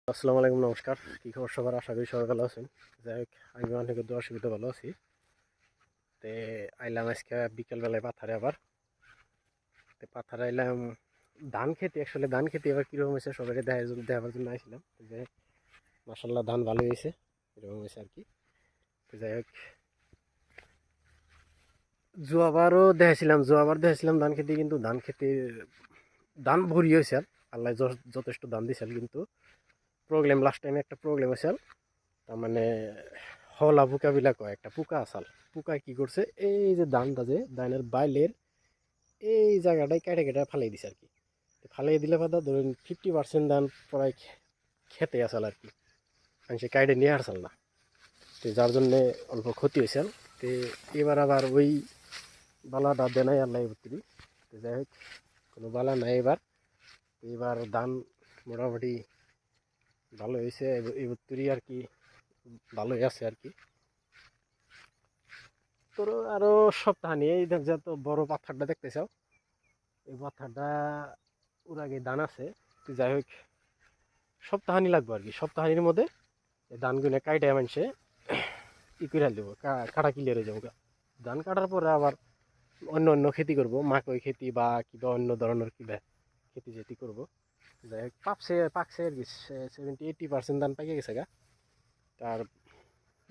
আসসালামু আলাইকুম, নমস্কার। কী খবর সবার? আশা করি সবাই ভালো আছেন। যাই হোক, আমি অনেক দোয়া সুবিধা ভালো আছি। তে আইলাম আজকে বিকেলবেলায় পাথারে আবার। পাথারে আইলাম ধান খেতে। আসলে ধান খেতে এবার কীরকম হয়েছে সবাই দেখাবার জন্য আইছিলাম। যে মাসাল্লাহ ধান ভালো হয়েছে, এরকম হয়েছে আর কি। যাই হোক, জোয়াবার দেখাইছিলাম ধান খেতে, কিন্তু ধান খেতে ধান ভরি হয়েছে। আর আল্লাহ যথেষ্ট ধান দিয়েছেন, কিন্তু লাস্ট টাইমে একটা প্রবলেম হয়েছে। তার মানে হলা পোকা বিলাক একটা পোকা আসাল। পোকা কি করছে, এই যে ধানের বাইলের এই জায়গাটাই কেটে কেটে ফালাই দিছে আর কি। ফালাই দিলে পাতা ধরুন 50% ধান প্রায় খেতে আসাল আর কি, সে কাইডে নিয়ে আসল না। তো যার জন্যে অল্প ক্ষতি হয়েছে। তো এবার আবার ওই বালাটা দেনাই আল্লাহ ভর্তি। তো যাই হোক, কোনো বালা নাই এবার। এবার ধান মোটামুটি ভালো হয়েছে এই ভর্তি আর কি, ভালোই আছে আর কি। তোর আরো সপ্তাহ নিয়ে এই দেখ, যত বড় পাথরটা দেখতে চাও, এই পাথরটা ওর আগে দান আছে। তো যাই হোক, সপ্তাহানি লাগবে আর কি। সপ্তাহানির মধ্যে এই ধানগুলো কাইটে মানুষে ই করে দেবো, কাটা ক্লিয়ার হয়ে যাবো। ধান কাটার পরে আবার অন্য অন্য খেতি করবো, মাকই খেতি বা কিবা অন্য ধরনের কিবা খেতি যেতি করবো। যাই হোক, পাকছে আর কি। 70-80% ধান পাকে গেছে গা। তার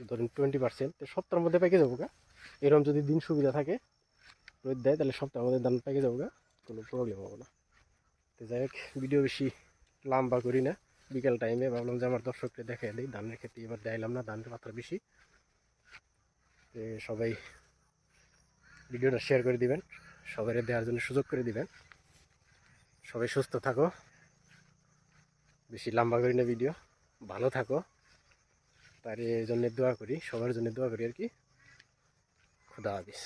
ধরুন 20%, তো 70-র মধ্যে পেকে যাবো গা। এরকম যদি দিন সুবিধা থাকে, রোদ দেয়, তাহলে সপ্তাহের মধ্যে ধান পেকে যাবো গা, কোনো প্রবলেম হবে না। তো যাই হোক, ভিডিও বেশি লম্বা করি না। বিকেল টাইমে ভাবলাম যে আমার দর্শককে দেখে দিই ধানের ক্ষেত্রে। এবার দেখাইলাম না, ধানের মাত্রা বেশি। তো সবাই ভিডিওটা শেয়ার করে দিবেন, সবাই দেওয়ার জন্য সুযোগ করে দিবেন। সবাই সুস্থ থাকো, বেশি লম্বা করি না ভিডিও। ভালো থাকো, তার জন্য দোয়া করি, সবার জন্য দোয়া করি আর কি। খুদা হাফিজ।